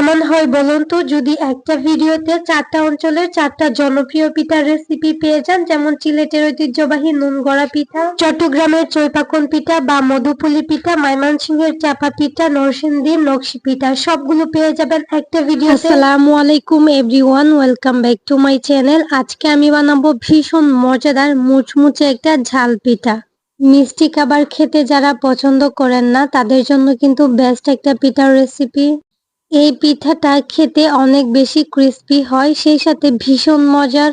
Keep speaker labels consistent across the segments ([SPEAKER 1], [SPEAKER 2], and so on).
[SPEAKER 1] কেমন হয় বলুন তো যদি একটা ভিডিওতে 4টা অঞ্চলের 4টা জনপ্রিয় পিঠার রেসিপি পেয়ে যান, যেমন সিলেটের ঐতিহ্যবাহী নুনগড়া পিঠা, চট্টগ্রামের চৈপাকন পিঠা বা মধুপুলি পিঠা, ময়মনসিংহের চাপা পিঠা, নরসিংদীর নকশি পিঠা, সবগুলো পেয়ে যাবেন একটা ভিডিওতে। আসসালামু আলাইকুম everyone, welcome back to my channel. আজকে আমি বানাবো ভীষণ মজাদার মুচমুচে একটা ঝাল পিঠা। মিষ্টি খাবার খেতে যারা পছন্দ করেন না তাদের জন্য কিন্তু বেস্ট একটা পিঠার রেসিপি। এই পিঠাটা খেতে অনেক বেশি ক্রিস্পি হয়, সেই সাথে ভীষণ মজার।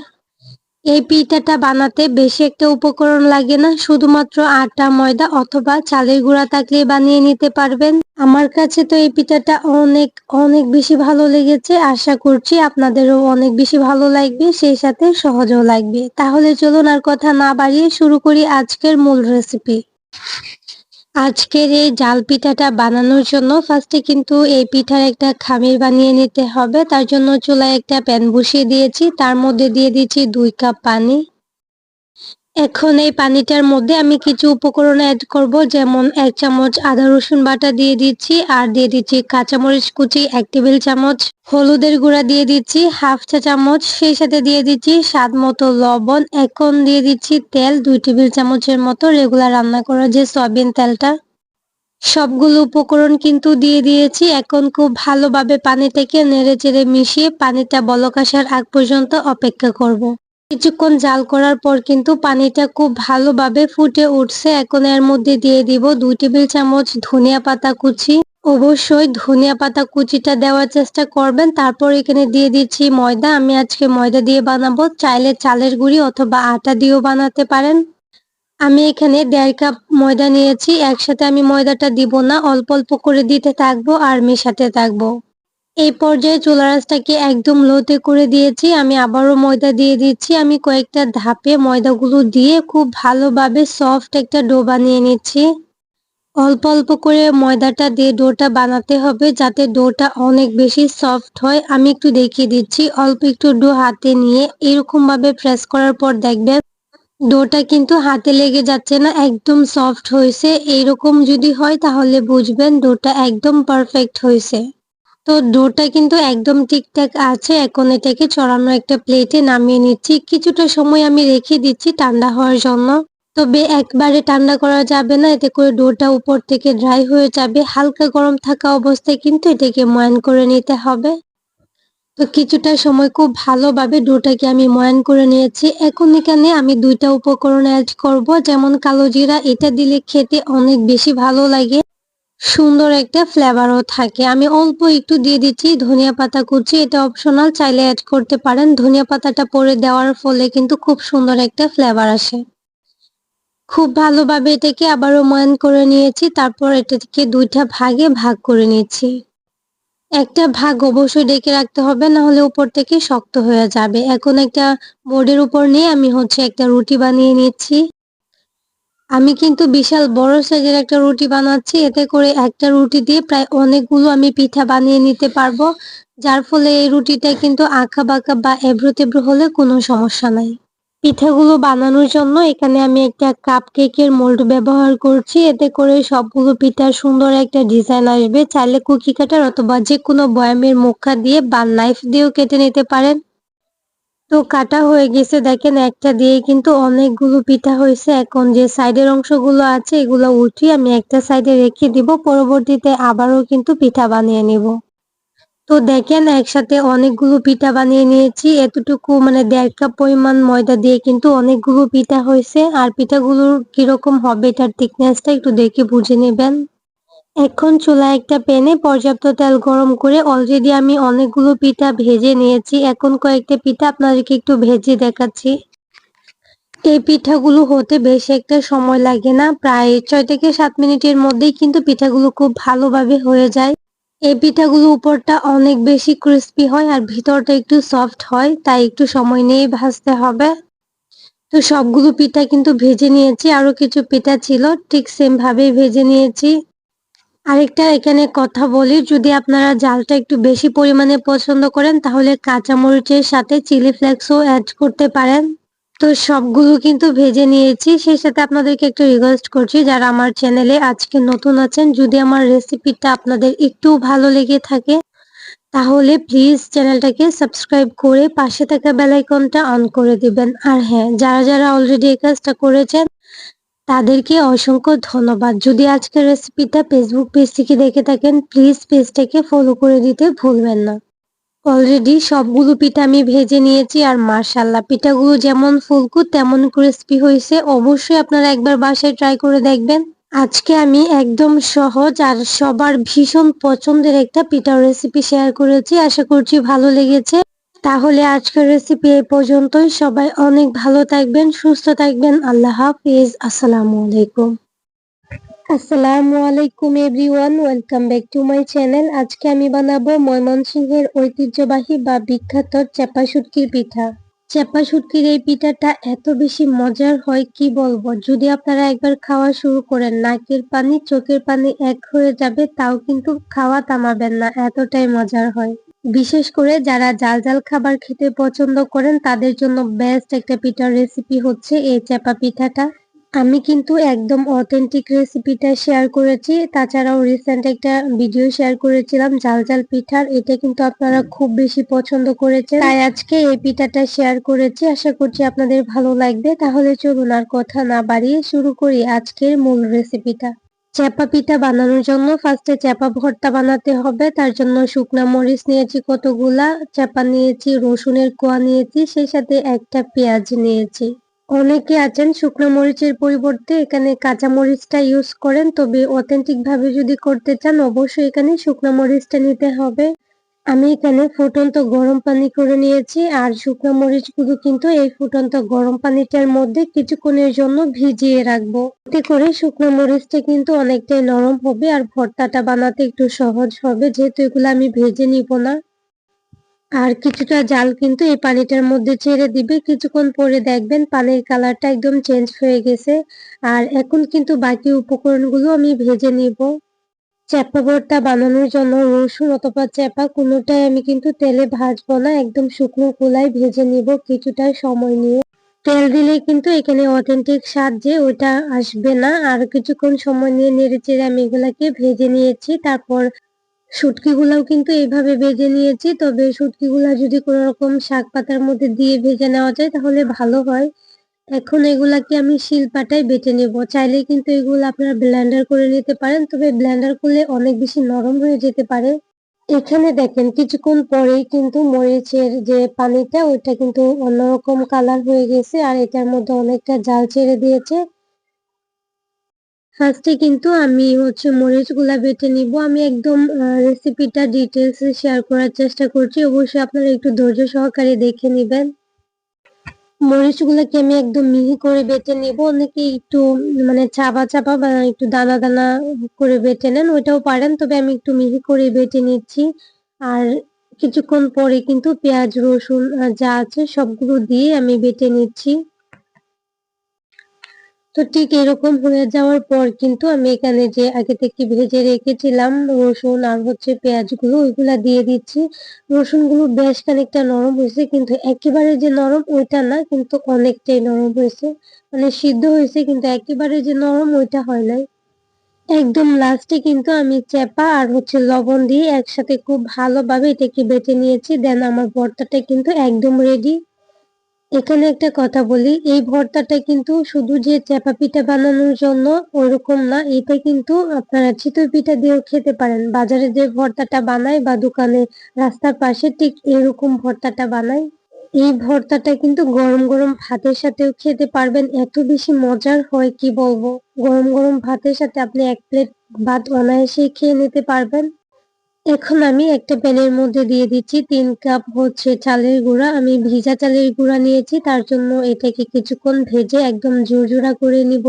[SPEAKER 1] এই পিঠাটা বানাতে বেশি একটা উপকরণ লাগে না, শুধুমাত্র আটা, ময়দা অথবা চালের গুঁড়া থাকলেই বানিয়ে নিতে পারবেন। আমার কাছে তো এই পিঠাটা অনেক অনেক বেশি ভালো লেগেছে, আশা করছি আপনাদেরও অনেক বেশি ভালো লাগবে, সেই সাথে সহজও লাগবে। তাহলে চলুন আর কথা না বাড়িয়ে শুরু করি আজকের মূল রেসিপি। আজকের এই জাল পিঠাটা বানানোর জন্য ফার্স্টে কিন্তু এই পিঠার একটা খামির বানিয়ে নিতে হবে। তার জন্য চুলায় একটা প্যান বসিয়ে দিয়েছি, তার মধ্যে দিয়ে দিচ্ছি 2 কাপ পানি। এখন এই পানিটার মধ্যে আমি কিছু উপকরণ অ্যাড করব, যেমন 1 চামচ আদা রসুন বাটা দিয়ে দিচ্ছি, আর দিয়ে দিচ্ছি কাঁচামরিচ কুচি 1 টেবিল চামচ, হলুদের গুঁড়া দিয়ে দিচ্ছি 1/2 চা চামচ, সেই সাথে দিয়ে দিচ্ছি স্বাদ মতো লবণ। এখন দিয়ে দিচ্ছি তেল 2 টেবিল চামচের মতো, রেগুলার রান্না করা যে সয়াবিন তেলটা। সবগুলো উপকরণ কিন্তু দিয়ে দিয়েছি। এখন খুব ভালোভাবে পানিটাকে নেড়েচেড়ে মিশিয়ে পানিটা বলক আসার আগ পর্যন্ত অপেক্ষা করব। কিছুক্ষণ জাল করার পর কিন্তু পানিটা খুব ভালোভাবে ফুটে উঠছে। এখন এর মধ্যে দিয়ে দিব 2 টেবিল চামচ ধনিয়া পাতা কুচি। অবশ্যই ধনিয়া পাতা কুচিটা দেওয়ার চেষ্টা করবেন। তারপর এখানে দিয়ে দিচ্ছি ময়দা। আমি আজকে ময়দা দিয়ে বানাবো, চাইলে চালের গুঁড়ি অথবা আটা দিয়েও বানাতে পারেন। আমি এখানে 1.5 কাপ ময়দা নিয়েছি, একসাথে আমি ময়দাটা দিব না, অল্প অল্প করে দিতে থাকবো আর মেশাতে থাকবো। এই পর্যায়ে চুলার আঁচটাকে একদম লোতে করে দিয়েছি। আমি আবারও ময়দা দিয়ে দিচ্ছি। আমি কয়েকটা ধাপে ময়দাগুলো দিয়ে খুব ভালোভাবে সফট একটা ডো বানিয়ে নিচ্ছি। অল্প অল্প করে ময়দাটা দিয়ে ডোটা বানাতে হবে, যাতে ডোটা অনেক বেশি সফট হয়। আমি একটু দেখিয়ে দিচ্ছি। অল্প একটু ডো হাতে নিয়ে এরকম ভাবে প্রেস করার পর দেখবেন ডোটা কিন্তু হাতে লেগে যাচ্ছে না, একদম সফট হয়েছে। এইরকম যদি হয় তাহলে বুঝবেন ডোটা একদম পারফেক্ট হয়েছে। তো ডোটা কিন্তু একদম ঠিকঠাক আছে। এখন এটাকে ছড়ানো একটা প্লেটে নামিয়ে নিচ্ছি। কিছুটা সময় আমি রেখে দিচ্ছি ঠান্ডা হওয়ার জন্য। তবে একবারে ঠান্ডা করা যাবে না, এতে করে ডোটা উপর থেকে ড্রাই হয়ে যাবে। হালকা গরম থাকা অবস্থায় কিন্তু এটাকে ময়ান করে নিতে হবে। তো কিছুটা সময় খুব ভালোভাবে ডোটাকে আমি ময়ান করে নিয়েছি। এখন এখানে আমি 2টা উপকরণ অ্যাড করব, যেমন কালো জিরা। এটা দিলে খেতে অনেক বেশি ভালো লাগে, সুন্দর একটা ফ্লেভারও থাকে। আমি অল্প একটু দিয়ে দিচ্ছি ধনিয়া পাতা কুচি, এটা অপশনাল, চাইলে অ্যাড করতে পারেন। ধনিয়া পাতাটা পরে দেওয়ার ফলে কিন্তু খুব সুন্দর একটা ফ্লেভার আসে। খুব ভালোভাবে এটাকে আবারও ময়ান করে নিয়েছি। তারপর এটাকে 2টা ভাগে ভাগ করে নিচ্ছি। একটা ভাগ অবশ্যই ঢেকে রাখতে হবে, না হলে উপর থেকে শক্ত হয়ে যাবে। এখন একটা বোর্ডের উপর নিয়ে আমি একটা রুটি বানিয়ে নিচ্ছি। আমি কিন্তু বিশাল বড় সাইজের একটা রুটি বানাচ্ছি, এতে করে একটা রুটি দিয়ে প্রায় অনেকগুলো আমি পিঠা বানিয়ে নিতে পারবো, যার ফলে এই রুটিটা কিন্তু আঁকা বাঁকা বা এবড়ো তেবড়ো হলে কোনো সমস্যা নাই। পিঠাগুলো বানানোর জন্য এখানে আমি একটা কাপ কেকের মোল্ড ব্যবহার করছি, এতে করে সবগুলো পিঠার সুন্দর একটা ডিজাইন আসবে। চাইলে কুকি কাটার অথবা যে কোনো বয়ামের মুখা দিয়ে বা নাইফ দিয়েও কেটে নিতে পারেন। তো কাটা হয়ে গেছে, দেখেন একটা দিয়ে কিন্তু অনেকগুলো পিঠা হয়েছে। এখন যে সাইডের অংশগুলো আছে এগুলো উঠিয়ে আমি একটা সাইডে রেখে দিব, পরবর্তীতে আবারও কিন্তু পিঠা বানিয়ে নিব। তো দেখেন একসাথে অনেকগুলো পিঠা বানিয়ে নিয়েছি। এতটুকু মানে 1.5 কাপ পরিমাণ ময়দা দিয়ে কিন্তু অনেকগুলো পিঠা হয়েছে। আর পিঠাগুলোর কিরকম হবে এটার থিকনেসটা একটু দেখে বুঝে নেবেন। এখন চুলায় একটা প্যানে পর্যাপ্ত তেল গরম করে অলরেডি আমি অনেকগুলো পিঠা ভেজে নিয়েছি। এখন কয়েকটা পিঠা আপনাদেরকে একটু ভেজে দেখাচ্ছি। এই পিঠাগুলো হতে বেশি একটা সময় লাগে না, প্রায় 6 থেকে 7 মিনিটের মধ্যেই কিন্তু পিঠাগুলো খুব ভালোভাবে হয়ে যায়। এই পিঠাগুলো উপরটা অনেক বেশি ক্রিস্পি হয় আর ভিতরটা একটু সফট হয়, তাই একটু সময় নিয়ে ভাজতে হবে। তো সবগুলো পিঠা কিন্তু ভেজে নিয়েছি, আরো কিছু পিঠা ছিল ঠিক সেম ভাবেই ভেজে নিয়েছি। আরেকটা এখানে কথা বলি, যদি আপনারা ঝালটা একটু বেশি পরিমাণে পছন্দ করেন তাহলে কাঁচামরিচের সাথে চিলি ফ্লেক্সও অ্যাড করতে পারেন। তো সবগুলো কিন্তু ভেজে নিয়েছি। সেই সাথে আপনাদেরকে একটু রিকোয়েস্ট করছি, যারা আমার চ্যানেলে আজকে নতুন আছেন, যদি আমার রেসিপিটা আপনাদের একটু ভালো লেগে থাকে তাহলে প্লিজ চ্যানেলটাকে সাবস্ক্রাইব করে পাশে থাকা বেল আইকনটা অন করে দিবেন। আর হ্যাঁ, যারা যারা অলরেডি এই কাজটা করেছেন তাদেরকে অসংখ্য ধন্যবাদ। যদি আজকের রেসিপিটা ফেসবুক পেজ থেকে দেখে থাকেন প্লিজ পেজটাকে ফলো করে দিতে ভুলবেন না। অলরেডি সবগুলো পিঠা আমি ভেজে নিয়েছি আর মাশাআল্লাহ পিঠাগুলো যেমন ফুলকো তেমন ক্রিস্পি হয়েছে। অবশ্যই আপনারা একবার বাসায় ট্রাই করে দেখবেন। আজকে আমি একদম সহজ আর সবার ভীষণ পছন্দের একটা পিঠার রেসিপি শেয়ার করেছি। আশা করছি ভালো লেগেছে। তাহলে আজকের রেসিপি এই পর্যন্তই। সবাই অনেক ভালো থাকবেন, সুস্থ থাকবেন। আল্লাহ হাফেজ। আসসালামু আলাইকুম। আসসালামু আলাইকুম everyone, welcome back to my channel. আজকে আমি বানাবো ময়মনসিংহের ঐতিহ্যবাহী বা বিখ্যাত চেপা শুটকির পিঠা। চেপা শুটকির এই পিঠাটা এত বেশি মজার হয় কি বলবো। যদি আপনারা একবার খাওয়া শুরু করেন নাকের পানি চোখের পানি এক হয়ে যাবে, তাও কিন্তু খাওয়া থামাবেন না, এতটাই মজার হয়। বিশেষ করে যারা জাল জাল খাবার খেতে পছন্দ করেন তাদের জন্য বেস্ট একটা পিঠার রেসিপি হচ্ছে এই চেপা পিঠাটা। আমি কিন্তু একদম অথেন্টিক রেসিপিটা শেয়ার করেছি। তাছাড়াও রিসেন্ট একটা ভিডিও শেয়ার করেছিলাম জাল জাল পিঠার, এটা কিন্তু আপনারা খুব বেশি পছন্দ করেছেন, তাই আজকে এই পিঠাটা শেয়ার করেছি। আশা করছি আপনাদের ভালো লাগবে। তাহলে চলুন আর কথা না বাড়িয়ে শুরু করি আজকের মূল রেসিপিটা। চেপা পিঠা বানানোর জন্য ফার্স্টে চেপা ভর্তা বানাতে হবে। তার জন্য শুকনা মরিচ নিয়েছি কতগুলা, চেপা নিয়েছি, রসুনের কোয়া নিয়েছি, সেই সাথে একটা পেঁয়াজ নিয়েছি। অনেকে আছেন শুকনো মরিচের পরিবর্তে এখানে কাঁচা মরিচটা ইউজ করেন, তবে অথেন্টিক ভাবে যদি করতে চান অবশ্যই এখানে শুকনো মরিচটা নিতে হবে। আমি এখানে ফুটন্ত গরম পানি করে নিয়েছি আর শুকনো মরিচগুলো কিন্তু এই ফুটন্ত গরম পানিটার মধ্যে কিছুক্ষণের জন্য ভিজিয়ে রাখবো। এতে করে শুকনো মরিচটা কিন্তু অনেকটাই নরম হবে আর ভর্তাটা বানাতে একটু সহজ হবে, যেহেতু এগুলো আমি ভেজে নিব না। আর কিছুটা জাল কিন্তু এই পানিটার মধ্যে ছেড়ে দিবে। কিছুক্ষণ পরে দেখবেন পানির কালারটা একদম চেঞ্জ হয়ে গেছে। আর এখন কিন্তু বাকি উপকরণগুলো আমি ভেজে নিব। চেপা ভর্তা বানানোর জন্য রসুন অথবা চেপা কোনোটাই আমি কিন্তু তেলে ভাজবো না, একদম শুকনো খোলায় ভেজে নিব কিছুটা সময় নিয়ে। তেল দিলে কিন্তু এখানে অথেন্টিক স্বাদ যে ওটা আসবে না। আর কিছুক্ষণ সময় নিয়ে নেড়েচেড়ে আমি এগুলাকে ভেজে নিয়েছি। তারপর শুটকিগুলাও কিন্তু এইভাবে ভেজে নিয়েছি, তবে শুটকিগুলা যদি কোনো রকম শাক পাতার মধ্যে দিয়ে ভেজে নেওয়া যায় তাহলে ভালো হয়। এখন এগুলাকে আমি শিলপাটায় বেটে নেব। চাইলে কিন্তু এগুলো আপনারা ব্লেন্ডার করে নিতে পারেন, তবে ব্লেন্ডার করলে অনেক বেশি নরম হয়ে যেতে পারে। এখানে দেখেন কিছুক্ষণ পরেই কিন্তু মরিচের যে পানিটা ওইটা কিন্তু অন্যরকম কালার হয়ে গেছে আর এটার মধ্যে অনেকটা জাল ছেড়ে দিয়েছে। ফার্স্টে কিন্তু আমি মরিচগুলা বেটে নিব। আমি একদম রেসিপিটা ডিটেলসে শেয়ার করার চেষ্টা করছি, অবশ্যই আপনারা একটু ধৈর্য সহকারে দেখে নিবেন। মরিচগুলোকে আমি একদম মিহি করে বেটে নিব। অনেকে একটু মানে চাবা চাবা বা একটু দানা দানা করে বেটে নেন, ওইটাও পারেন, তবে আমি একটু মিহি করে বেটে নিচ্ছি। আর কিছুক্ষণ পরে কিন্তু পেঁয়াজ রসুন যা আছে সবগুলো দিয়ে আমি বেটে নিচ্ছি। তো ঠিক এরকম হয়ে যাওয়ার পর কিন্তু আমি এখানে যে আগে থেকে ভেজে রেখেছিলাম রসুন আর পেঁয়াজগুলো ওইগুলা দিয়ে দিচ্ছি। রসুনগুলো বেশ খানিকটা নরম হয়েছে, কিন্তু একেবারে যে নরম ওইটা না, কিন্তু অনেকটাই নরম হয়েছে। মানে সিদ্ধ হয়েছে কিন্তু একেবারে যে নরম ওইটা হয় নাই। একদম লাস্টে কিন্তু আমি চেপা আর লবণ দিয়ে একসাথে খুব ভালোভাবে এটাকে বেটে নিয়েছি। দেন আমার ভর্তাটা কিন্তু একদম রেডি। এখানে একটা কথা বলি, এই ভর্তাটা কিন্তু শুধু যে চেপা পিঠা বানানোর জন্য ওরকম না, এটা কিন্তু আপনারা চিতই পিঠা দিয়েও খেতে পারেন। বাজারে যে ভর্তাটা বানায় বা দোকানে রাস্তার পাশে ঠিক এরকম ভর্তাটা বানায়। এই ভর্তাটা কিন্তু গরম গরম ভাতের সাথেও খেতে পারবেন, এত বেশি মজার হয় কি বলবো। গরম গরম ভাতের সাথে আপনি এক প্লেট ভাত অনায়াসেই খেয়ে নিতে পারবেন। এখন আমি একটা প্যানের মধ্যে দিয়ে দিচ্ছি 3 কাপ চালের গুঁড়া। আমি ভিজা চালের গুঁড়া নিয়েছি, তার জন্য এটাকে কিছুক্ষণ ভেজে একদম ঝুরঝুরা করে নিব।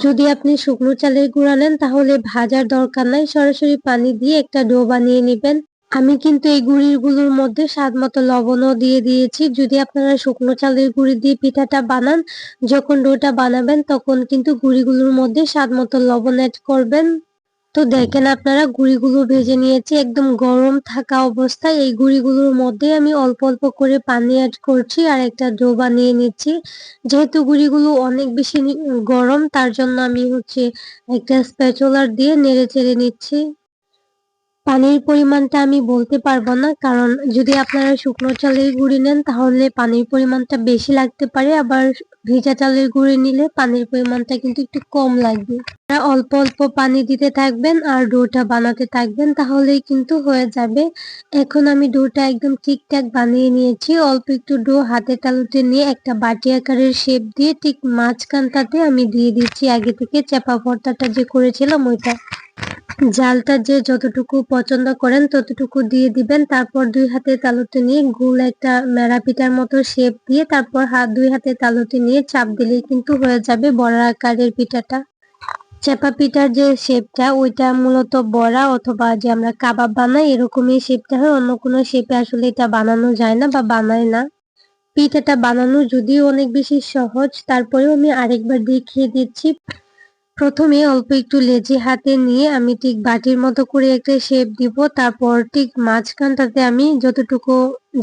[SPEAKER 1] যদি আপনি শুকনো চালের গুঁড়া নেন তাহলে ভাজার দরকার নাই, সরাসরি পানি দিয়ে একটা ডো বানিয়ে নিবেন। আমি কিন্তু এই গুঁড়িগুলোর মধ্যে স্বাদ মতো লবণও দিয়ে দিয়েছি। যদি আপনারা শুকনো চালের গুঁড়ি দিয়ে পিঠাটা বানান, যখন ডোটা বানাবেন তখন কিন্তু গুঁড়িগুলোর মধ্যে স্বাদ মতো লবণ অ্যাড করবেন। তো দেখেন আপনারা গুঁড়িগুলো ভেজে নিয়েছি একদম গরম থাকা অবস্থায়। এই গুঁড়িগুলোর মধ্যে আমি অল্প অল্প করে পানি অ্যাড করছি আর একটা ডো বানিয়ে নিচ্ছি। যেহেতু গুঁড়িগুলো অনেক বেশি গরম, তার জন্য আমি একটা স্প্যাচুলার দিয়ে নেড়ে চেড়ে নিচ্ছি। পানির পরিমাণটা আমি বলতে পারবো না, কারণ যদি আপনারা শুকনো চালের গুঁড়ি নেন তাহলে পানির পরিমাণটা বেশি লাগতে পারে, আবার ভেজা চালের গুঁড়ি নিলে পানির পরিমাণটা কিন্তু একটু কম লাগবে। অল্প অল্প পানি দিতে থাকবেন আর ডোটা বানাতে থাকবেন, তাহলেই কিন্তু হয়ে যাবে। এখন আমি ডোটা একদম ঠিকঠাক বানিয়ে নিয়েছি। অল্প একটু ডো হাতে তালুতে নিয়ে একটা বাটি আকারের শেপ দিয়ে ঠিক মাঝখানটাতে আমি দিয়ে দিচ্ছি আগে থেকে চাপা ভর্তাটা যে করেছিলাম ওইটা। জালটা যে যতটুকু পছন্দ করেন ততটুকু দিয়ে দিবেন। তারপর 2 হাতের তালুতে নিয়ে গোল একটা ন্যাড়া পিঠার মতো শেপ দিয়ে তারপর 2 হাতের তালুতে নিয়ে চাপ দিলেই কিন্তু হয়ে যাবে বড়া আকারের পিঠাটা। চাপা পিঠার যে শেপটা ওইটা মূলত বড়া অথবা যে আমরা কাবাব বানাই এরকমই শেপটা হয়, অন্য কোনো শেপে আসলে এটা বানানো যায় না বা বানায় না। পিঠাটা বানানো যদিও অনেক বেশি সহজ, তারপরেও আমি আরেকবার দেখিয়ে দিচ্ছি। প্রথমে অল্প একটু লেচি হাতে নিয়ে আমি ঠিক বাটির মতো করে একটা শেপ দিব। তারপর ঠিক মাঝখানটাতে আমি যতটুকু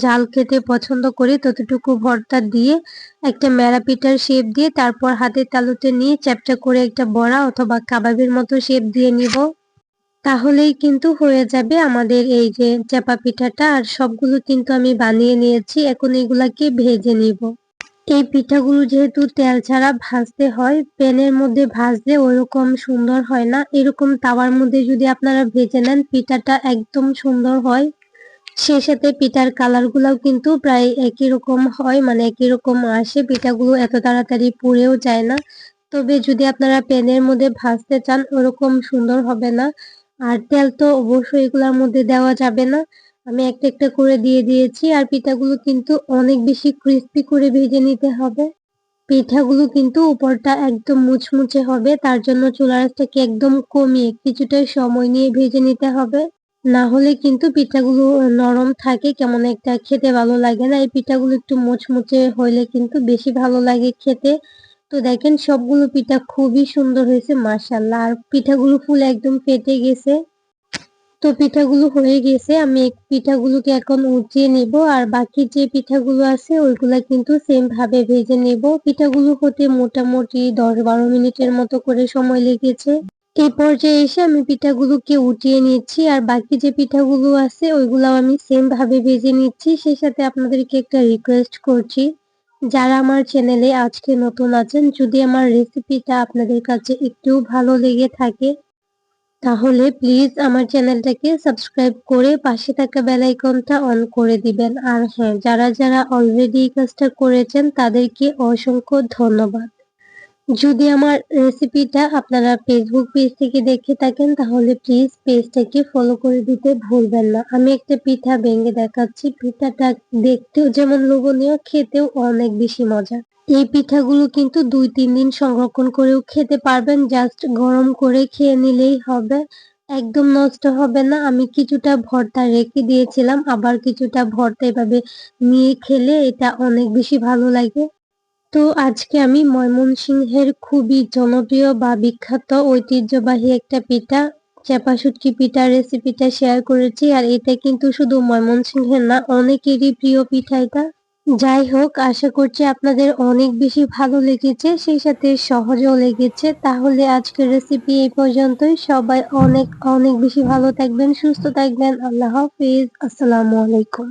[SPEAKER 1] জাল খেতে পছন্দ করি ততটুকু ভর্তা দিয়ে একটা ন্যাড়া পিঠার শেপ দিয়ে তারপর হাতের তালুতে নিয়ে চ্যাপ্টা করে একটা বড়া অথবা কাবাবের মতো শেপ দিয়ে নিব। তাহলেই কিন্তু হয়ে যাবে আমাদের এই যে চাপা পিঠাটা। আর সবগুলো কিন্তু আমি বানিয়ে নিয়েছি, এখন এগুলাকে ভেজে নিব। এই পিঠাগুলো যেহেতু তেল ছাড়া ভাজতে হয়, প্যানের মধ্যে ভাজলে ওইরকম সুন্দর হয় না। এরকম তাওয়ার মধ্যে যদি আপনারা ভেজে নেন পিঠাটা একদম সুন্দর হয়। সেই সাথে পিঠার কালার গুলাও কিন্তু প্রায় একই রকম হয়, মানে একই রকম আসে, পিঠাগুলো এত তাড়াতাড়ি পুড়েও যায় না। তবে যদি আপনারা প্যানের মধ্যে ভাজতে চান ওরকম সুন্দর হবে না। আর তেল তো অবশ্যই এগুলোর মধ্যে দেওয়া যাবে না। আমি একটা একটা করে দিয়ে দিয়েছি। আর পিঠাগুলো কিন্তু অনেক বেশি ক্রিস্পি করে ভেজে নিতে হবে। পিঠাগুলো কিন্তু উপরটা একদম মুচমুচে হবে, তার জন্য চুলার আঁচটাকে একদম কমিয়ে কিছুটা সময় নিয়ে ভেজে নিতে হবে। না হলে কিন্তু পিঠাগুলো নরম থাকে, কেমন একটা খেতে ভালো লাগে না। এই পিঠাগুলো একটু মুচমুচে হইলে কিন্তু বেশি ভালো লাগে খেতে। তো দেখেন সবগুলো পিঠা খুবই সুন্দর হয়েছে মাশাআল্লাহ। আর পিঠাগুলো ফুলে একদম ফেটে গেছে। তো পিঠাগুলো হয়ে গেছে, আমি এই পিঠাগুলোকে এখন উঠিয়ে নিব। আর বাকি যে পিঠাগুলো আছে ওইগুলা কিন্তু সেম ভাবে ভেজে নেব। পিঠাগুলো হতে মোটামুটি 10-12 মিনিটের মতো করে সময় লেগেছে। এই পর্যায়ে এসে আমি পিঠাগুলোকে উঠিয়ে নিচ্ছি। আর বাকি যে পিঠাগুলো আছে ওইগুলাও আমি সেম ভাবে ভেজে নিচ্ছি। সেই সাথে আপনাদেরকে একটা রিকোয়েস্ট করছি, যারা আমার চ্যানেলে আজকে নতুন আছেন, যদি আমার রেসিপিটা আপনাদের কাছে একটু ভালো লেগে থাকে তাহলে প্লিজ আমার চ্যানেলটাকে সাবস্ক্রাইব করে পাশে থাকা বেল আইকনটা অন করে দিবেন। আর হ্যাঁ, যারা যারা অলরেডি এই কাজটা করেছেন তাদেরকে অসংখ্য ধন্যবাদ। যদি আমার রেসিপিটা আপনারা ফেসবুক পেজ থেকে দেখে থাকেন তাহলে প্লিজ পেজটাকে ফলো করে দিতে ভুলবেন না। আমি একটা পিঠা ভেঙে দেখাচ্ছি। পিঠাটা দেখতেও যেমন লোভনীয়, খেতেও অনেক বেশি মজা। এই পিঠাগুলো কিন্তু 2-3 দিন সংরক্ষণ করেও খেতে পারবেন, জাস্ট গরম করে খেয়ে নিলেই হবে, একদম নষ্ট হবে না। আমি কিছুটা ভর্তা রেখে দিয়েছিলাম, আবার কিছুটা ভর্তা এভাবে নিয়ে খেলে এটা অনেক বেশি ভালো লাগে। তো আজকে আমি ময়মনসিংহের খুবই জনপ্রিয় বা বিখ্যাত ঐতিহ্যবাহী একটা পিঠা চাপা শুটকি পিঠার রেসিপিটা শেয়ার করেছি। আর এটা কিন্তু শুধু ময়মনসিংহের না, অনেকেরই প্রিয় পিঠা এটা। যাই হোক, আশা করছি আপনাদের অনেক বেশি ভালো লেগেছে, সেই সাথে সহজও লেগেছে। তাহলে আজকের রেসিপি এই পর্যন্তই। সবাই অনেক অনেক বেশি ভালো থাকবেন, সুস্থ থাকবেন। আল্লাহ হাফিজ। আসসালামু আলাইকুম।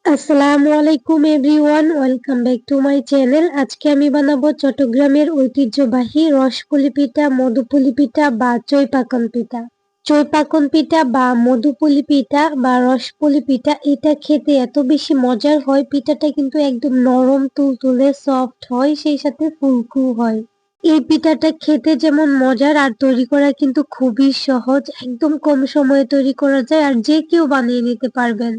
[SPEAKER 1] আসসালামু আলাইকুম everyone, welcome back to my channel. আজকে আমি বানাবো চট্টগ্রামের ঐতিহ্যবাহী রসপুলি পিঠা, মধুপুলি পিঠা বা চইপাকন পিঠা। চইপাকন পিঠা বা মধুপুলি পিঠা বা রসপুলি পিঠা এটা খেতে এত বেশি মজার হয়। পিঠাটা কিন্তু একদম নরম তুলতুলে সফট হয়, সেই সাথে ফুলকু হয়। এই পিঠাটা খেতে যেমন মজার আর তৈরি করা কিন্তু খুবই সহজ, একদম কম সময়ে তৈরি করা যায় আর যে কেউ বানিয়ে নিতে পারবেন।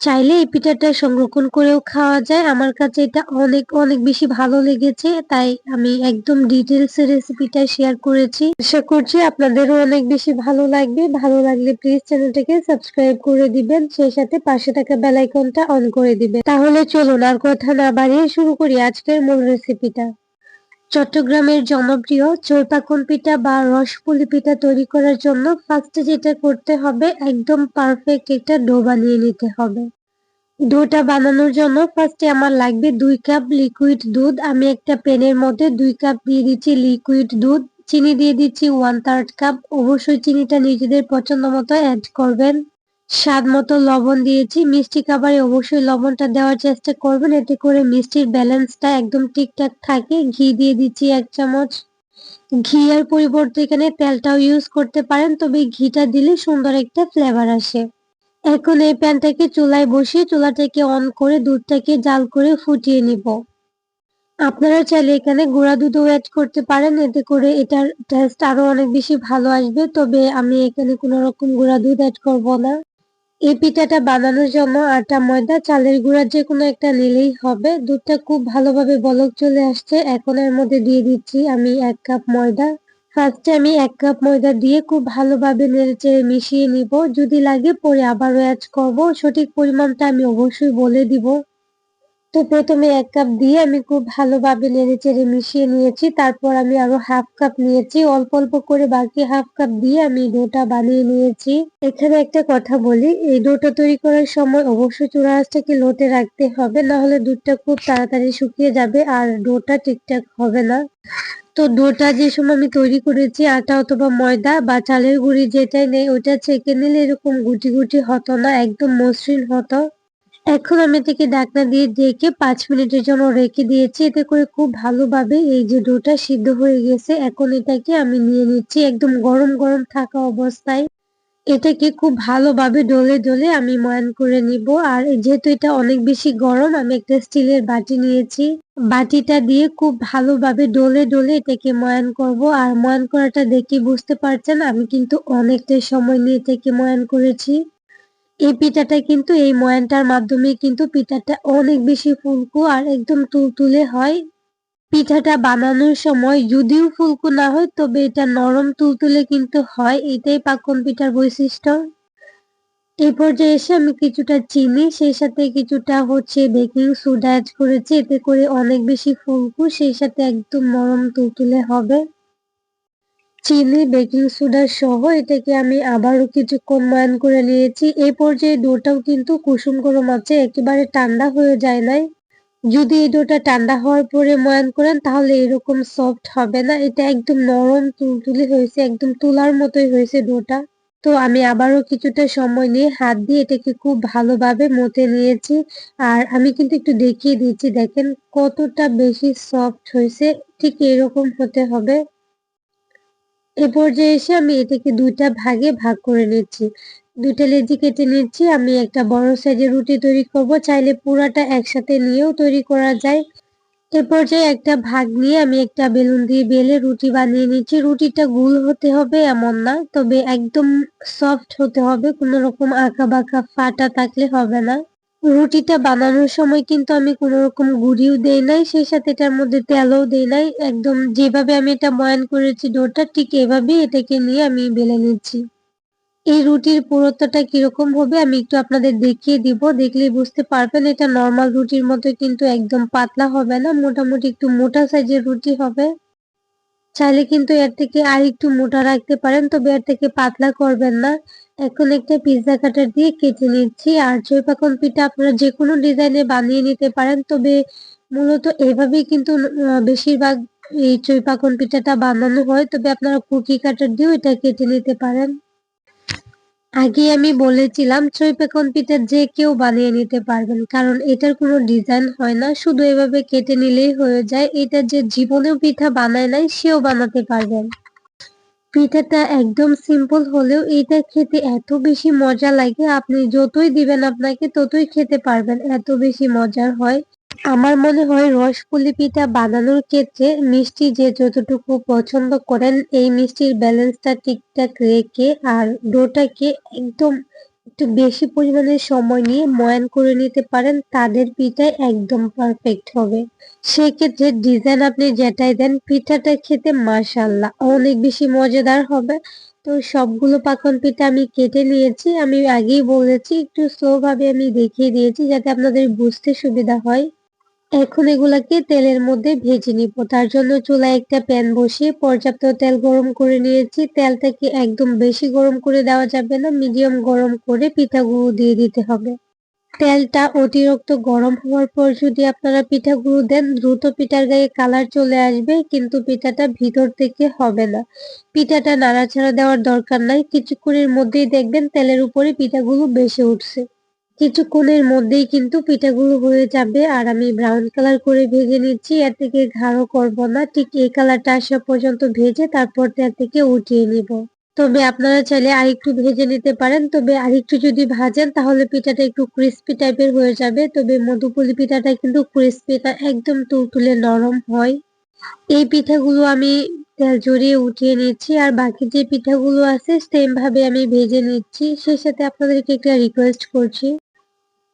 [SPEAKER 1] চাইলে এই পিঠাটা সংরক্ষণ করেও খাওয়া যায়। আমার কাছে এটা অনেক অনেক বেশি ভালো লেগেছে, তাই আমি একদম ডিটেলস এ রেসিপিটা শেয়ার করেছি। আশা করছি আপনাদেরও অনেক বেশি ভালো লাগবে। ভালো লাগলে প্লিজ চ্যানেলটাকে সাবস্ক্রাইব করে দিবেন, সেই সাথে পাশে থাকা বেল আইকনটা অন করে দিবেন। তাহলে চলুন আর কথা না বাড়িয়ে শুরু করি আজকের মূল রেসিপিটা। চট্টগ্রামের জনপ্রিয় চইপাকন পিঠা বা রসপুলি পিঠা তৈরি করার জন্য ফার্স্টে যেটা করতে হবে, একদম পারফেক্ট একটা ডো বানিয়ে নিতে হবে। ডোটা বানানোর জন্য ফার্স্টে আমার লাগবে 2 কাপ লিকুইড দুধ। আমি একটা প্যানের মধ্যে 2 কাপ দিয়ে দিচ্ছি লিকুইড দুধ। চিনি দিয়ে দিচ্ছি 1/3 কাপ। অবশ্যই চিনিটা নিজেদের পছন্দ মতো অ্যাড করবেন। স্বাদ মতো লবণ দিয়েছি। মিষ্টি খাবারে অবশ্যই লবণটা দেওয়ার চেষ্টা করবেন, এতে করে মিষ্টির ব্যালেন্সটা একদম ঠিকঠাক থাকে। ঘি দিয়ে দিচ্ছি 1 চামচ। ঘি এর পরিবর্তে এখানে তেলটাও ইউজ করতে পারেন, তবে ঘিটা দিলে সুন্দর একটা ফ্লেভার আসে। এখন এই প্যানটাকে চুলায় বসিয়ে চুলাটাকে অন করে দুধটাকে জাল করে ফুটিয়ে নিব। আপনারা চাইলে এখানে গুঁড়া দুধও অ্যাড করতে পারেন, এতে করে এটার টেস্ট আরো অনেক বেশি ভালো আসবে, তবে আমি এখানে কোনো রকম গুঁড়া দুধ অ্যাড করব না। এই পিঠাটা বানানোর জন্য আটা, ময়দা, চালের গুঁড়া যেকোনো একটা নিলেই হবে। দুধটা খুব ভালোভাবে বলক চলে আসছে। এখন এর মধ্যে দিয়ে দিচ্ছি আমি 1 কাপ ময়দা। ফার্স্টে আমি 1 কাপ ময়দা দিয়ে খুব ভালোভাবে নেড়েচেড়ে মিশিয়ে নিব। যদি লাগে পরে আবারও অ্যাড করব। সঠিক পরিমাণটা আমি অবশ্যই বলে দিব। তো প্রথমে 1 কাপ দিয়ে আমি খুব ভালোভাবে নেড়েচেড়ে মিশিয়ে নিয়েছি। তারপর আমি আরো 1/2 কাপ নিয়েছি। অল্প অল্প করে বাকি 1/2 কাপ দিয়ে আমি ডোটা বানিয়ে নিয়েছি। এখানে একটা কথা বলি, এই ডোটা তৈরি করার সময় অবশ্যই চুলা আঁচটাকে লোতে রাখতে হবে, না হলে দুধটা খুব তাড়াতাড়ি শুকিয়ে যাবে আর ডোটা ঠিকঠাক হবে না। তো ডোটা যে সময় আমি তৈরি করেছি, আটা অথবা ময়দা বা চালের গুঁড়ি যেটাই নেই ওটা ছেঁকে নিলে এরকম গুটি গুটি হতো না, একদম মসৃণ হতো। এখন আমি এটাকে ঢাকনা দিয়ে ঢেকে 5 মিনিটের জন্য রেখে দিয়েছি। এতে করে খুব ভালোভাবে এই যে ডোটা সিদ্ধ হয়ে গেছে। এখন এটাকে আমি নিয়ে নিচ্ছি একদম গরম গরম থাকা অবস্থায়। এটাকে খুব ভালোভাবে ডলে ডলে আমি ময়ান করে নিব। আর যেহেতু এটা অনেক বেশি গরম, আমি একটা স্টিলের বাটি নিয়েছি। বাটিটা দিয়ে খুব ভালোভাবে ডলে ডলে এটাকে ময়ান করব। আর ময়ান করাটা দেখে বুঝতে পারছেন আমি কিন্তু অনেকটাই সময় নিয়ে এটাকে ময়ান করেছি। এই পিঠাটা কিন্তু এই ময়ানটার মাধ্যমে কিন্তু পিঠাটা অনেক বেশি ফুলকো আর একদম তুলতুলে হয়। পিঠাটা বানানোর সময় যদিও ফুলকো না হয়, তবে এটা নরম তুলতুলে কিন্তু হয়, এটাই পাকন পিঠার বৈশিষ্ট্য। এই পর্যায়ে এসে আমি কিছুটা চিনি সেই সাথে কিছুটা বেকিং সোডা অ্যাড করেছি, এতে করে অনেক বেশি ফুলকো সেই সাথে একদম নরম তুলতুলে হবে। চিনি, বেকিং সোডা সহ এটাকে আমি আবারও কিছুক্ষণ ময়ান করে নিয়েছি। এই পর্যায়ে ডোটাও কিন্তু কুসুম গরম আছে, একেবারে ঠান্ডা হয়ে যায় নাই। যদি এই ডোটা ঠান্ডা হওয়ার পরে ময়ান করেন তাহলে এরকম সফট হবে না, এটা একদম নরম তুলতুলে হয়েছে, একদম তুলার মতোই হয়েছে ডোটা। তো আমি আবারও কিছুটা সময় নিয়ে হাত দিয়ে এটাকে খুব ভালোভাবে মথে নিয়েছি। আর আমি কিন্তু একটু দেখিয়ে দিচ্ছি, দেখেন কতটা বেশি সফট হয়েছে, ঠিক এরকম হতে হবে। এ পর্যায়ে এসে আমি এটাকে 2টা ভাগে ভাগ করে নিচ্ছি। 2টা লেচি কেটে নিচ্ছি। আমি একটা বড় সাইজের রুটি তৈরি করব, চাইলে পুরাটা একসাথে নিয়েও তৈরি করা যায়। এ পর্যায়ে একটা ভাগ নিয়ে আমি একটা বেলুন দিয়ে বেলে রুটি বানিয়ে নিচ্ছি। রুটিটা গোল হতে হবে এমন না, তবে একদম সফট হতে হবে, কোনো রকম আঁকা বাঁকা ফাটা থাকলে হবে না। রুটিটা বানানোর সময় কিন্তু আমি কোনো রকম গুঁড়িও দেই নাই, সেই সাথে এটার মধ্যে তেলও দেই নাই। একদম যেভাবে আমি এটা ময়ান করেছি ডোটা, ঠিক এভাবেই এটাকে নিয়ে আমি বেলে নিচ্ছি। এই রুটির পুরুত্বটা কিরকম হবে আমি একটু আপনাদের দেখিয়ে দিব, দেখলেই বুঝতে পারবেন। এটা নরমাল রুটির মতো কিন্তু একদম পাতলা হবে না, মোটামুটি একটু মোটা সাইজের রুটি হবে। চাইলে কিন্তু এর থেকে আরেকটু মোটা রাখতে পারেন, তবে এর থেকে পাতলা করবেন না। এখন একটা পিৎজা কাটার দিয়ে কেটে নিচ্ছি। আর চড়ুই পিঠা আপনারা যেকোনো ডিজাইনে বানিয়ে নিতে পারেন, তবে মূলত এভাবেই কিন্তু বেশিরভাগ এই চড়ুই পিঠাটা বানানো হয়, তবে আপনারা কুকি কাটার দিয়েও এটা কেটে নিতে পারেন। আগে আমি বলেছিলাম চড়ুই পিঠা যে কেউ বানিয়ে নিতে পারবেন, কারণ এটার কোনো ডিজাইন হয় না, শুধু এভাবে কেটে নিলেই হয়ে যায়। এটা যে জীবনেও পিঠা বানায় নাই সেও বানাতে পারবেন। পিঠাটা একদম সিম্পল হলেও এটা খেতে এত বেশি মজা লাগে, আপনি যতই দিবেন আপনাকে ততই খেতে পারবেন, এত বেশি মজার হয়। আমার মনে হয় রসপুলি পিঠা বানানোর ক্ষেত্রে মিষ্টি যে যতটুকু পছন্দ করেন, এই মিষ্টির ব্যালেন্সটা ঠিকঠাক রেখে আর ডোটাকে একদম একটু বেশি পরিমাণে সময় নিয়ে ময়ান করে নিতে পারেন, তাদের পিঠাই একদম পারফেক্ট হবে। সেক্ষেত্রে ডিজাইন আপনি যেটাই দেন পিঠাটা খেতে মাশাআল্লাহ অনেক বেশি মজাদার হবে। তো সবগুলো পাকন পিঠা আমি কেটে নিয়েছি। আমি আগেই বলেছি একটু স্লো ভাবে আমি দেখিয়ে দিয়েছি যাতে আপনাদের বুঝতে সুবিধা হয়। এখন এগুলাকে তেলের মধ্যে ভেজে নিব। তার জন্য চুলায় একটা প্যান বসিয়ে পর্যাপ্ত তেল গরম করে নিয়েছি। তেলটাকে একদম বেশি গরম করে দেওয়া যাবে না, মিডিয়াম গরম করে পিঠাগুলো দিয়ে দিতে হবে। তেলটা অতিরিক্ত গরম হওয়ার পর যদি আপনারা পিঠাগুলো দেন, দ্রুত পিঠার গায়ে কালার চলে আসবে, কিন্তু পিঠাটা ভিতর থেকে হবে না। পিঠাটা নাড়াচাড়া দেওয়ার দরকার নাই, কিছুক্ষণের মধ্যেই দেখবেন তেলের উপরে পিঠাগুলো ভেসে উঠছে। কিছুক্ষণের মধ্যেই কিন্তু পিঠাগুলো হয়ে যাবে। আর আমি ব্রাউন কালার করে ভেজে নিচ্ছি, এর থেকে গাঢ় করব না, ঠিক এই কালারটা আসা পর্যন্ত ভেজে তারপর তেল থেকে উঠিয়ে নিব। তবে আপনারা চাইলে আরেকটু ভেজে নিতে পারেন, তবে আরেকটু যদি ভাজেন তাহলে পিঠাটা একটু ক্রিস্পি টাইপের হয়ে যাবে। তবে মধুপুলি পিঠাটা কিন্তু ক্রিস্পি না, একদম তুলতুলে নরম হয়। এই পিঠাগুলো আমি তেল ঝরিয়ে উঠিয়ে নিচ্ছি, আর বাকি যে পিঠাগুলো আছে সেম ভাবে আমি ভেজে নিচ্ছি। সেই সাথে আপনাদেরকে একটা রিকোয়েস্ট করছি,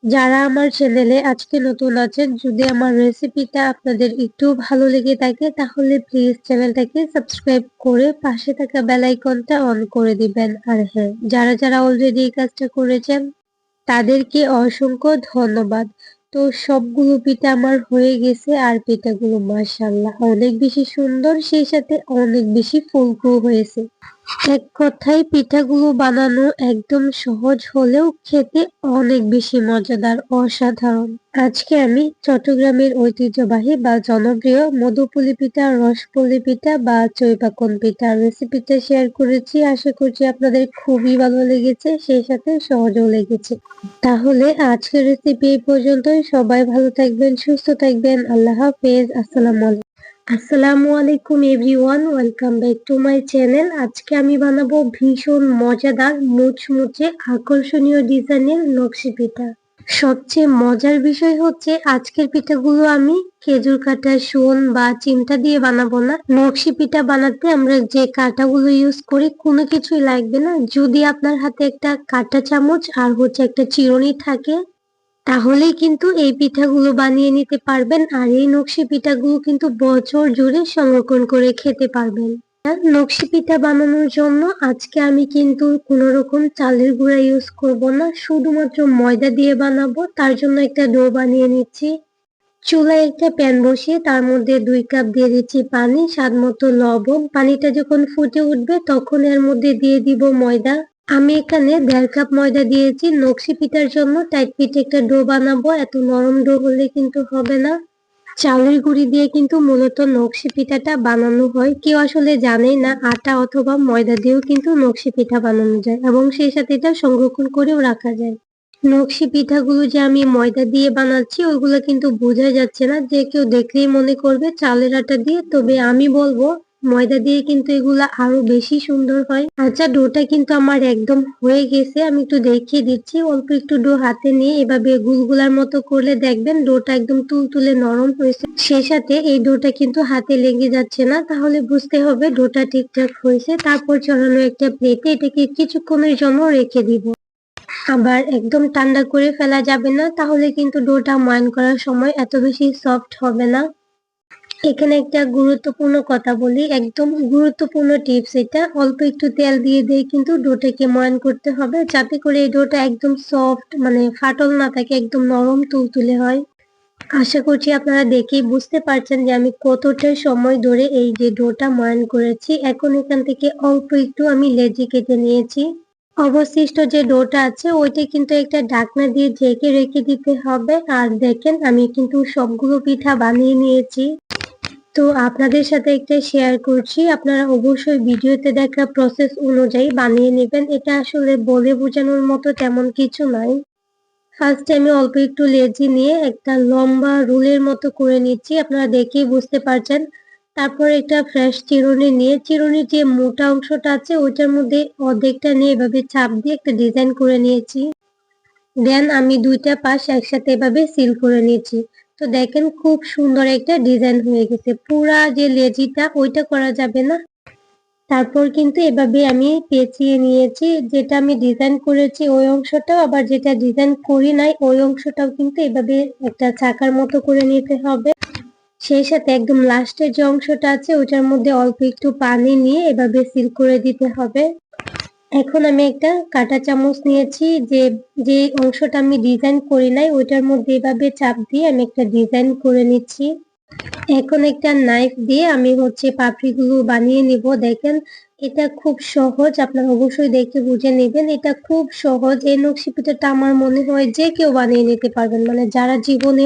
[SPEAKER 1] যারা আমার চ্যানেলে আজকে নতুন আছেন, যদি আমার রেসিপিটা আপনাদের একটু ভালো লেগে থাকে তাহলে প্লিজ চ্যানেলটাকে সাবস্ক্রাইব করে পাশে থাকা বেল আইকনটা অন করে দিবেন। আর হ্যাঁ, যারা যারা অলরেডি এই কাজটা করেছেন তাদেরকে অসংখ্য ধন্যবাদ। তো সবগুলো পিঠা আমার হয়ে গেছে, আর পিঠাগুলো মাশাআল্লাহ অনেক বেশি সুন্দর, সেই সাথে অনেক বেশি ফুলকো হয়েছে। এক কথায় পিঠাগুলো বানানো একদম সহজ হলেও খেতে অনেক বেশি মজাদার, অসাধারণ। আজকে আমি চট্টগ্রামের ঐতিহ্যবাহী বা জনপ্রিয় মধুপুলি পিঠা, রসপুলি পিঠা বা চইপাকন পিঠার রেসিপিটা শেয়ার করেছি। আশা করছি আপনাদের খুবই ভালো লেগেছে, সেই সাথে সহজও লেগেছে। তাহলে আজকের রেসিপি এই পর্যন্তই। সবাই ভালো থাকবেন, সুস্থ থাকবেন। আল্লাহ হাফেজ। আসসালামু আলাইকুম everyone, welcome back to my channel. আজকে আমি বানাবো ভীষণ মজাদার, মুচমুচে, আকর্ষণীয় ডিজাইনের নকশি পিঠা। সবচেয়ে মজার বিষয় হচ্ছে আজকের পিঠাগুলো আমি খেজুর কাটা, সোন বা চিমটা দিয়ে বানাবো না। নকশি পিঠা বানাতে আমরা যে কাঁটাগুলো ইউজ করি কোনো কিছুই লাগবে না। যদি আপনার হাতে একটা কাঁটা চামচ আর একটা চিরুনি থাকে তাহলেই কিন্তু এই পিঠাগুলো বানিয়ে নিতে পারবেন। আর এই নকশি পিঠাগুলো কিন্তু বছর জুড়ে সংরক্ষণ করে খেতে পারবেন। নকশি পিঠা বানানোর জন্য আজকে আমি কিন্তু কোনো রকম চালের গুঁড়া ইউজ করব না, শুধুমাত্র ময়দা দিয়ে বানাবো। তার জন্য একটা ডো বানিয়ে নিচ্ছি। চুলায় একটা প্যান বসিয়ে তার মধ্যে 2 কাপ দিয়ে দিচ্ছি পানি, স্বাদ মতো লবণ। পানিটা যখন ফুটে উঠবে তখন এর মধ্যে দিয়ে দিব ময়দা। আমি এখানে 1.5 কাপ ময়দা দিয়েছি। নকশি পিঠার জন্য টাইট পিঠে একটা ডো বানাবো, এত নরম ডো হলে কিন্তু হবে না। চালের গুঁড়ি দিয়ে কিন্তু মূলত নকশি পিঠাটা বানানো হয়। কেউ আসলে জানেই না আটা অথবা ময়দা দিয়েও কিন্তু নকশি পিঠা বানানো যায়, এবং সেই সাথে এটা সংরক্ষণ করেও রাখা যায়। নকশি পিঠাগুলো যে আমি ময়দা দিয়ে বানাচ্ছি ওগুলো কিন্তু বোঝা যাচ্ছে না, যে কেউ দেখলেই মনে করবে চালের আটা দিয়ে। তবে আমি বলবো ময়দা দিয়ে কিন্তু এগুলা আরো বেশি সুন্দর হয়। আচ্ছা, ডোটা কিন্তু আমার একদম হয়ে গেছে, আমি একটু দেখিয়ে দিচ্ছি। অল্প একটু ডো হাতে নিয়ে এভাবে গুলগুলার মতো করলে দেখবেন ডোটা একদম তুলতুলে নরম হয়েছে। সেই সাথে এই ডোটা কিন্তু হাতে লেগে যাচ্ছে না, তাহলে বুঝতে হবে ডোটা ঠিকঠাক হয়েছে। তারপর চড়ানো একটা প্লেটে এটাকে কিছুক্ষণের জন্য রেখে দিব। আবার একদম ঠান্ডা করে ফেলা যাবে না, তাহলে কিন্তু ডোটা ময়ান করার সময় এত বেশি সফট হবে না। এখানে একটা গুরুত্বপূর্ণ কথা বলি, একদম গুরুত্বপূর্ণ টিপস এটা। অল্প একটু তেল দিয়ে কিন্তু ডোটাকে ময়ান করতে হবে, যাতে করে এই ডোটা একদম সফট, মানে ফাটল না থাকে, একদম নরম তুলতুলে হয়। আশা করছি আপনারা দেখেই বুঝতে পারছেন যে আমি কতটা সময় ধরে এই যে ডোটা ময়ান করেছি। এখন এখান থেকে অল্প একটু আমি লেচি কেটে নিয়েছি। অবশিষ্ট যে ডোটা আছে ওইটা কিন্তু একটা ঢাকনা দিয়ে ঢেকে রেখে দিতে হবে। আর দেখেন আমি কিন্তু সবগুলো পিঠা বানিয়ে নিয়েছি। তো আপনাদের সাথে একটা শেয়ার করছি, আপনারা অবশ্যই ভিডিওতে দেখা প্রসেস অনুযায়ী বানিয়ে নেবেন। এটা আসলে বলে বোঝানোর মতো তেমন কিছু নাই। ফার্স্টে আমি অল্প একটু লেচি নিয়ে একটা লম্বা রুলের মতো করে নিচ্ছি, আপনারা দেখেই বুঝতে পারছেন। তারপর একটা ফ্রেশ চিরুনি নিয়ে চিরুনির যে মোটা অংশটা আছে ওইটার মধ্যে অর্ধেকটা নিয়ে এভাবে চাপ দিয়ে একটা ডিজাইন করে নিয়েছি। দেন আমি দুইটা পাশ একসাথে এভাবে সিল করে নিয়েছি। তো দেখেন খুব সুন্দর একটা ডিজাইন হয়ে গেছে। পুরা যে লেজিটা ওইটা করা যাবে না। তারপর কিন্তু এভাবে আমি পেঁচিয়ে নিয়েছি, যেটা আমি ডিজাইন করেছি ওই অংশটাও, আবার যেটা ডিজাইন করি নাই ওই অংশটাও কিন্তু এভাবে একটা চাকার মতো করে নিতে হবে। সেই সাথে একদম লাস্টের যে অংশটা আছে ওটার মধ্যে অল্প একটু পানি নিয়ে এভাবে সিল করে দিতে হবে। এখন আমি একটা কাঁটা চামচ নিয়েছি, যে অংশটা আমি ডিজাইন করি নাই ওইটার মধ্যে এভাবে চাপ দিয়ে আমি একটা ডিজাইন করে নিচ্ছি। এখন একটা নাইফ দিয়ে আমি পাপড়িগুলো বানিয়ে নিব। দেখেন এটা খুব সহজ, আপনারা অবশ্যই দেখে বুঝে নেবেন। এটা খুব সহজ। এই নকশি পিঠাটা আমার মনে হয় যে কেউ বানিয়ে নিতে পারবেন, মানে যারা জীবনে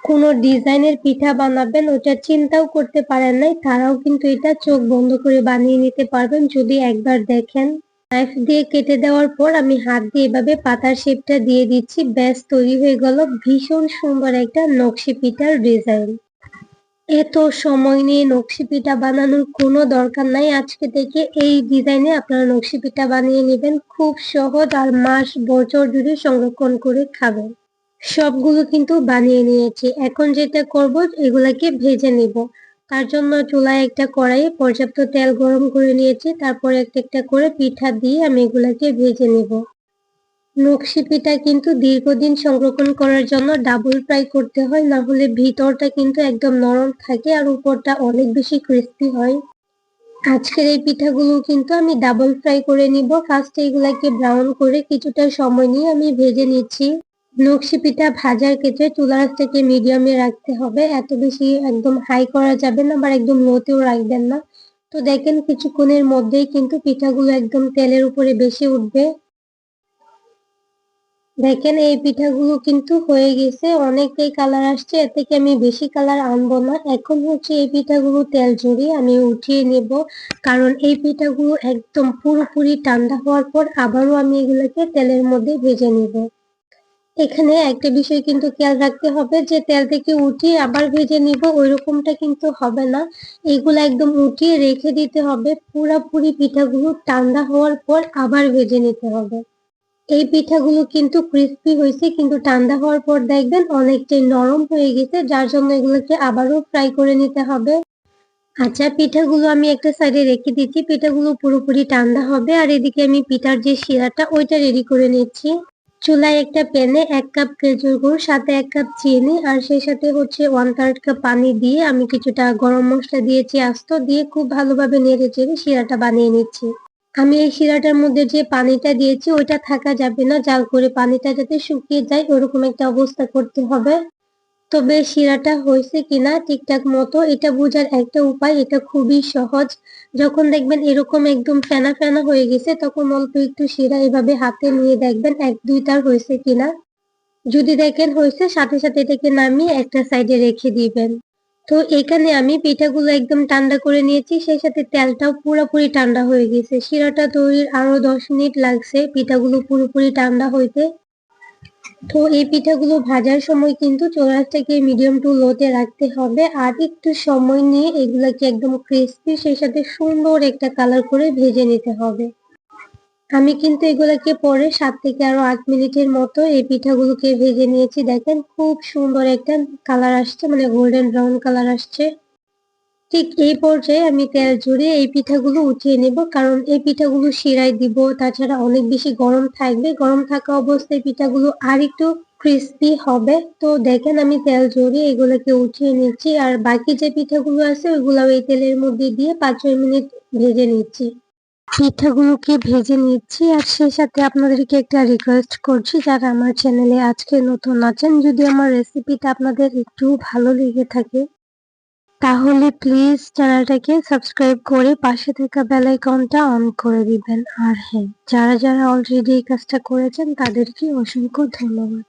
[SPEAKER 1] কোনো ডিজাইনের পিঠা বানাবেন ওটা চিন্তাও করতে পারেন নাই, তারাও কিন্তু এটা চোখ বন্ধ করে বানিয়ে নিতে পারবেন যদি একবার দেখেন। নাইফ দিয়ে কেটে দেওয়ার পর আমি হাত দিয়ে এভাবে পাতার শেপটা দিয়ে দিচ্ছি। ব্যাস তৈরি হয়ে গেল ভীষণ সুন্দর একটা নকশি পিঠার ডিজাইন। এত সময় নিয়ে নকশি পিঠা বানানোর কোনো দরকার নাই। আজকে থেকে এই ডিজাইনে আপনারা নকশি পিঠা বানিয়ে নেবেন, খুব সহজ, আর মাস বছর জুড়ে সংরক্ষণ করে খাবেন। সবগুলো কিন্তু বানিয়ে নিয়েছি। এখন যেটা করব, এগুলাকে ভেজে নিব। তার জন্য চুলায় একটা কড়াইয়ে পর্যাপ্ত তেল গরম করে নিয়েছি। তারপর একটা একটা করে পিঠা দিয়ে আমি এগুলাকে ভেজে নিব। নকশি পিঠা কিন্তু দীর্ঘদিন সংরক্ষণ করার জন্য ডাবল ফ্রাই করতে হয়, না হলে ভিতরটা কিন্তু একদম নরম থাকে আর উপরটা অনেক বেশি ক্রিস্পি হয়। আজকের এই পিঠাগুলো কিন্তু আমি ডাবল ফ্রাই করে নিব। ফার্স্টে এগুলাকে ব্রাউন করে কিছুটা সময় নিয়ে আমি ভেজে নিচ্ছি। নকশি পিঠা ভাজার ক্ষেত্রে চুলার আঁচটাকে মিডিয়ামে রাখতে হবে, এত বেশি একদম হাই করা যাবে না, আবার একদম লোতেও রাখবেন না। তো দেখেন কিছুক্ষণের মধ্যেই কিন্তু পিঠাগুলো একদম তেলের উপরে বেশি উঠবে। দেখেন এই পিঠাগুলো কিন্তু হয়ে গেছে, অনেকটাই কালার আসছে। এর থেকে আমি বেশি কালার আনবো না। এখন হচ্ছে এই পিঠাগুলো তেল ঝরিয়ে আমি উঠিয়ে নেব, কারণ এই পিঠাগুলো একদম পুরোপুরি ঠান্ডা হওয়ার পর আবারও আমি এগুলোকে তেলের মধ্যে ভেজে নিব। এখানে একটা বিষয় কিন্তু খেয়াল রাখতে হবে যে তেল থেকে উঠিয়ে আবার ভেজে নিব ওইরকমটা কিন্তু হবে না। এগুলো একদম উঠিয়ে রেখে দিতে হবে, পুরোপুরি পিঠাগুলো ঠান্ডা হওয়ার পর আবার ভেজে নিতে হবে। এই পিঠাগুলো কিন্তু ক্রিস্পি হয়েছে, কিন্তু ঠান্ডা হওয়ার পর দেখবেন অনেকটাই নরম হয়ে গেছে, যার জন্য এগুলোকে আবারও ফ্রাই করে নিতে হবে। আচ্ছা, পিঠাগুলো আমি একটা সাইডে রেখে দিচ্ছি। পিঠাগুলো পুরোপুরি ঠান্ডা হবে, আর এদিকে আমি পিঠার যে শিরাটা ওইটা রেডি করে নিচ্ছি। চুলায় একটা প্যানে 1 কাপ খেজুর গুড়, সাথে 1 কাপ চিনি, আর সেই সাথে হচ্ছে 1/3 কাপ পানি দিয়ে আমি কিছুটা গরম মশলা দিয়েছি আস্ত, দিয়ে খুব ভালোভাবে নেড়ে চেড়ে শিরাটা বানিয়ে নিচ্ছি। আমি এই শিরাটার মধ্যে যে পানিটা দিয়েছি ওইটা থাকা যাবে না, জাল করে পানিটা যাতে শুকিয়ে যায় ওরকম একটা অবস্থা করতে হবে। তবে শিরাটা হয়েছে কিনা ঠিকঠাক মতো এটা বোঝার একটা উপায়, এটা খুবই সহজ। যখন দেখবেন এরকম একদম ফেনা ফেনা হয়ে গেছে, তখন অল্প একটু শিরা এভাবে হাতে নিয়ে দেখবেন 1-2 তার হয়েছে কিনা। যদি দেখেন হয়েছে, সাথে সাথে এটাকে নামিয়ে একটা সাইডে রেখে দিবেন। তো এখানে আমি পিঠাগুলো একদম ঠান্ডা করে নিয়েছি, সেই সাথে তেলটাও পুরোপুরি ঠান্ডা হয়ে গেছে। শিরাটা তৈরির আরো 10 মিনিট লাগছে পিঠাগুলো পুরোপুরি ঠান্ডা হইতে। তো এই পিঠাগুলো ভাজার সময় কিন্তু চুলাটাকে মিডিয়াম টু লোতে রাখতে হবে, আর একটু সময় নিয়ে এগুলাকে একদম ক্রিস্পি সেই সাথে সুন্দর একটা কালার করে ভেজে নিতে হবে। আমি কিন্তু এগুলাকে পরে 7 থেকে আরো 8 মিনিটের মতো এই পিঠাগুলোকে ভেজে নিয়েছি। দেখেন খুব সুন্দর একটা কালার আসছে, মানে গোল্ডেন ব্রাউন কালার আসছে। ঠিক এই পর্যায়ে আমি তেল ঝরিয়ে এই পিঠাগুলো উঠিয়ে নেব, কারণ এই পিঠাগুলো শিরায় দিব, তাছাড়া অনেক বেশি গরম থাকবে। গরম থাকা অবস্থায় পিঠাগুলো আর একটু ক্রিস্পি হবে। তো দেখেন আমি তেল ঝরিয়ে এগুলোকে উঠিয়ে নিচ্ছি, আর বাকি যে পিঠাগুলো আছে ওইগুলো এই তেলের মধ্যে দিয়ে 5-6 মিনিট ভেজে নিচ্ছি। পিঠাগুলোকে ভেজে নিচ্ছি, আর সেই সাথে আপনাদেরকে একটা রিকোয়েস্ট করছি, যারা আমার চ্যানেলে আজকে নতুন আছেন, যদি আমার রেসিপিটা আপনাদের একটু ভালো লেগে থাকে তাহলে প্লিজ চ্যানেলটাকে সাবস্ক্রাইব করে পাশে থাকা বেল আইকনটা অন করে দিবেন। আর হ্যাঁ, যারা যারা অলরেডি এই কাজটা করেছেন তাদেরকে অসংখ্য ধন্যবাদ।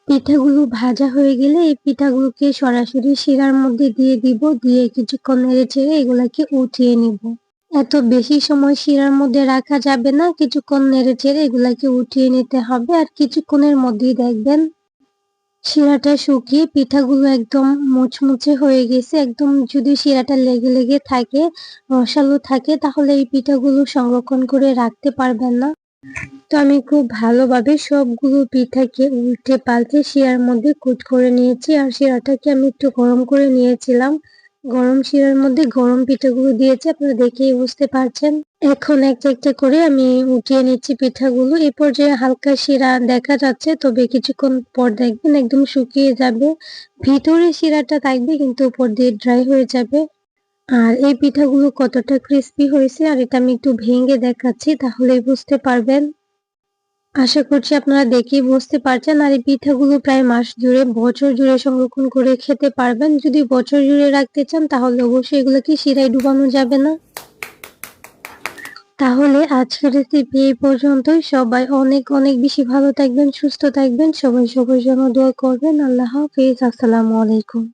[SPEAKER 1] পিঠাগুলো ভাজা হয়ে গেলে এই পিঠাগুলোকে সরাসরি শিরার মধ্যে দিয়ে দিব, দিয়ে কিছুক্ষণ নেড়ে চেড়ে এগুলাকে উঠিয়ে নিব। এত বেশি সময় শিরার মধ্যে রাখা যাবে না, কিছুক্ষণ নেড়ে চেড়ে এগুলাকে উঠিয়ে নিতে হবে, আর কিছুক্ষণের মধ্যেই দেখবেন শিরাটা শুকিয়ে পিঠাগুলো একদম মুচমুচে হয়ে গেছে। একদম যদি শিরাটা লেগে লেগে থাকে, রসালো থাকে, তাহলে এই পিঠাগুলো সংরক্ষণ করে রাখতে পারবেন না। তো আমি খুব ভালোভাবে সবগুলো পিঠাকে উল্টে পাল্টে শিরার মধ্যে কুট করে নিয়েছি, আর শিরাটাকে আমি একটু গরম করে নিয়েছিলাম। গরম শিরার মধ্যে গরম পিঠাগুলো দিয়েছি, আপনারা দেখেই বুঝতে পারছেন। এখন একটা একটা করে আমি উঠিয়ে নিচ্ছি পিঠাগুলো। এই পর্যায়ে হালকা শিরা দেখা যাচ্ছে, তবে কিছুক্ষণ পর দেখবেন একদম শুকিয়ে যাবে। ভিতরে শিরাটা থাকবে কিন্তু উপর দিয়ে ড্রাই হয়ে যাবে। আর এই পিঠাগুলো কতটা ক্রিস্পি হয়েছে আর এটা আমি একটু ভেঙে দেখাচ্ছি, তাহলেই বুঝতে পারবেন। আশা করছি আপনারা দেখেই বুঝতে পারছেন। আর এই পিঠাগুলো প্রায় মাস জুড়ে, বছর জুড়ে সংরক্ষণ করে খেতে পারবেন। যদি বছর জুড়ে রাখতে চান তাহলে অবশ্যই এগুলোকে শিরায় ডুবানো যাবে না। তাহলে আজকের রেসিপি এই পর্যন্তই। সবাই অনেক অনেক বেশি ভালো থাকবেন, সুস্থ থাকবেন। সবাই সবার জন্য দোয়া করবেন। আল্লাহ হাফেজ। আসসালামু আলাইকুম।